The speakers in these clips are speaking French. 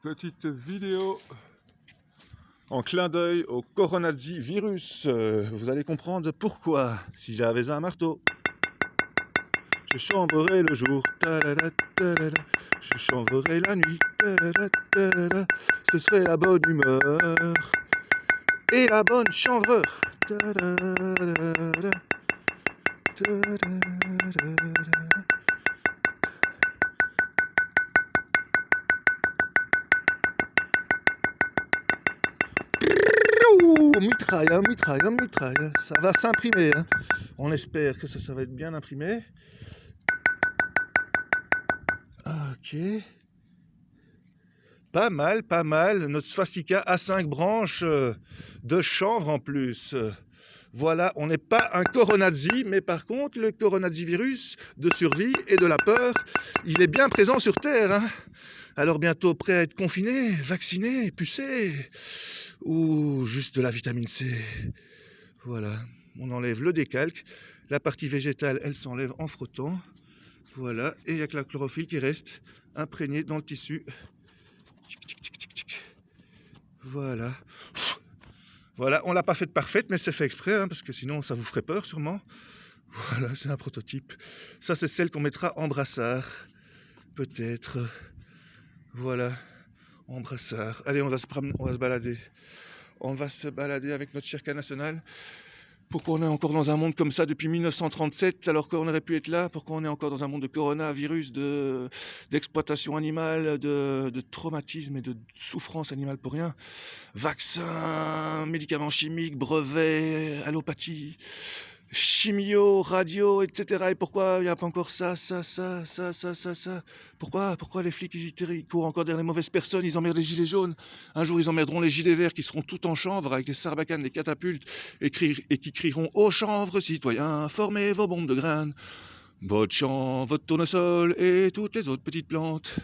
Petite vidéo en clin d'œil au coronavirus. Vous allez comprendre pourquoi. Si j'avais un marteau, je chanvrerais le jour. Ta-da-da, ta-da-da. Je chanvrerais la nuit. Ta-da-da, ta-da-da. Ce serait la bonne humeur et la bonne chanvreur. Ta-da-da-da-da. Ta-da-da-da-da. Mitraille, ça va s'imprimer, hein. On espère que ça va être bien imprimé. Ok. Pas mal, notre swastika à 5 branches de chanvre en plus. Voilà, on n'est pas un coronazi, mais par contre, le coronavirus de survie et de la peur, il est bien présent sur Terre, hein. Alors bientôt prêt à être confiné, vacciné, pucé, ou juste de la vitamine C. Voilà, on enlève le décalque, la partie végétale, elle s'enlève en frottant. Voilà, et il n'y a que la chlorophylle qui reste imprégnée dans le tissu. Voilà. Voilà, on l'a pas faite parfaite, mais c'est fait exprès, hein, parce que sinon ça vous ferait peur sûrement. Voilà, c'est un prototype. Ça, c'est celle qu'on mettra en brassard. Peut-être. Voilà, en brassard. Allez, on va se balader. On va se balader avec notre Shirka national. Pourquoi on est encore dans un monde comme ça depuis 1937 alors qu'on aurait pu être là? Pourquoi on est encore dans un monde de coronavirus, d'exploitation animale, de traumatisme et de souffrance animale pour rien? Vaccins, médicaments chimiques, brevets, allopathie, chimio, radio, etc. Et pourquoi il n'y a pas encore ça? Pourquoi les flics ils courent encore derrière les mauvaises personnes? Ils emmerdent les gilets jaunes. Un jour ils emmerderont les gilets verts qui seront tout en chanvre avec des sarbacanes, des catapultes et qui crieront « Ô chanvre, citoyens, formez vos bombes de graines, votre chanvre, votre tournesol et toutes les autres petites plantes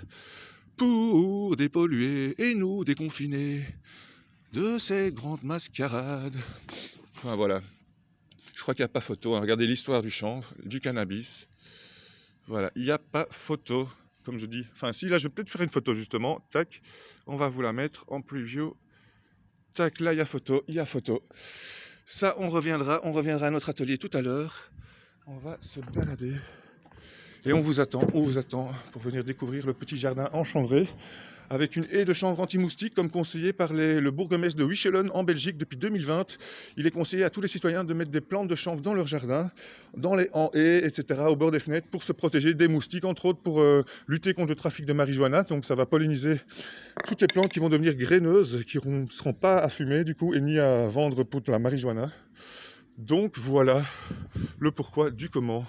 pour dépolluer et nous déconfiner de ces grandes mascarades. » Enfin voilà. Je crois qu'il n'y a pas photo, hein. Regardez l'histoire du chanvre, du cannabis. Voilà, il n'y a pas photo, comme je dis. Enfin si, là je vais peut-être faire une photo justement. Tac, on va vous la mettre en preview. Tac, là il y a photo. Ça, on reviendra à notre atelier tout à l'heure. On va se balader. Et on vous attend pour venir découvrir le petit jardin enchanvré avec une haie de chanvre anti-moustique comme conseillé par le bourgmestre de Wichelen en Belgique depuis 2020. Il est conseillé à tous les citoyens de mettre des plantes de chanvre dans leur jardin, en haies, etc., au bord des fenêtres pour se protéger des moustiques, entre autres pour lutter contre le trafic de marijuana. Donc ça va polliniser toutes les plantes qui vont devenir graineuses, qui ne seront pas à fumer du coup et ni à vendre pour de la marijuana. Donc voilà le pourquoi du comment.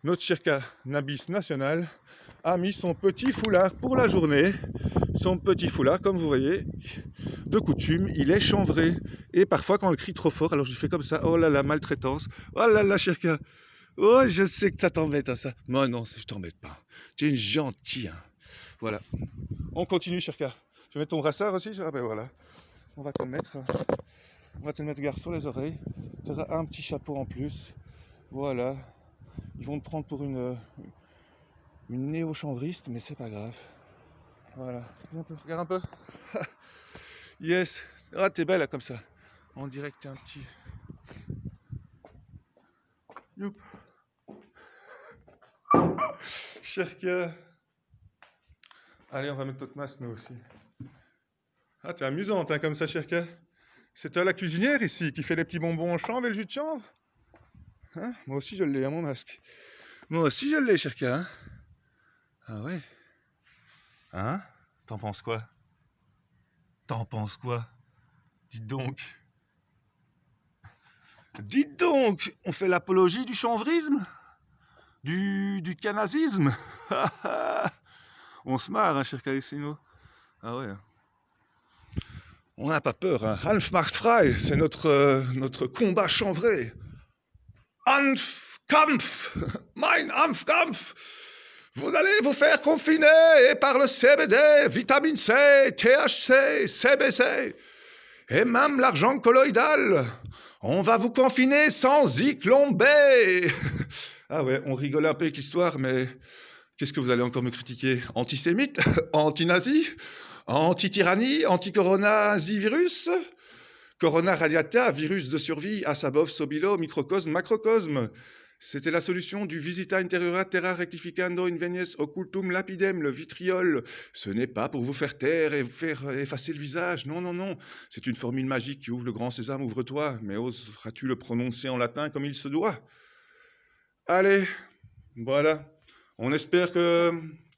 Notre Shirka Nabis national a mis son petit foulard pour la journée. Son petit foulard, comme vous voyez, de coutume, il est chanvré. Et parfois, quand on crie trop fort, alors je fais comme ça. Oh là là, maltraitance. Oh là là, Shirka. Oh, je sais que ça t'embête à ça. Moi, non, je t'embête pas. Tu es une gentille. Hein. Voilà. On continue, Shirka. Je vais mettre ton brassard aussi. Ah ben voilà. On va te le mettre. Gare, sur les oreilles. Tu auras un petit chapeau en plus. Voilà. Ils vont te prendre pour une néo-chanvriste, mais c'est pas grave. Voilà. Regarde un peu. Yes. Ah, t'es belle là comme ça. On dirait que t'es un petit. Youp. Shirka. Allez, on va mettre notre masque nous aussi. Ah, t'es amusante hein, comme ça, Shirka. C'est toi la cuisinière ici qui fait les petits bonbons en chanvre et le jus de chanvre. Hein? Moi aussi je l'ai à mon masque. Moi aussi je l'ai, Shirka. Hein? Ah ouais. Hein? T'en penses quoi? Dites donc. On fait l'apologie du chanvrisme? Du canazisme? On se marre, hein, Shirka ici, nous. Ah ouais. On n'a pas peur, hein. Hanf macht frei, c'est notre combat chanvré. Hanf, Kampf, mein Hanfkampf. Vous allez vous faire confiner par le CBD, vitamine C, THC, CBC et même l'argent colloïdal. On va vous confiner sans Zyklon B. Ah ouais, on rigole un peu avec l'histoire, mais qu'est-ce que vous allez encore me critiquer? Antisémite? Anti-nazi? Anti-tyrannie, anti-coronavirus, corona radiata, virus de survie, asabov, sobilo, microcosme, macrocosme. C'était la solution du visita interiora terra rectificando invenies occultum lapidem, le vitriol. Ce n'est pas pour vous faire taire et vous faire effacer le visage. Non, non, non. C'est une formule magique qui ouvre le grand sésame, ouvre-toi. Mais oseras-tu le prononcer en latin comme il se doit? Allez, voilà. On espère que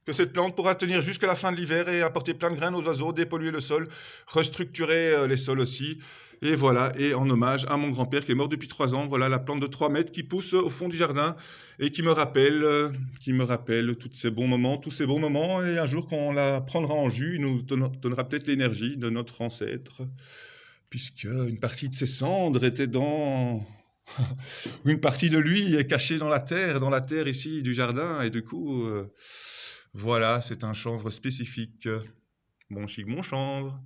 cette plante pourra tenir jusqu'à la fin de l'hiver et apporter plein de graines aux oiseaux, dépolluer le sol, restructurer les sols aussi. Et voilà, et en hommage à mon grand-père qui est mort depuis 3 ans, voilà la plante de 3 mètres qui pousse au fond du jardin et qui me rappelle tous ces bons moments, Et un jour, quand on la prendra en jus, il nous donnera peut-être l'énergie de notre ancêtre, puisque une partie de ses cendres était dans une partie de lui est cachée dans la terre ici du jardin, et du coup, voilà, c'est un chanvre spécifique. Mon chic, mon chanvre.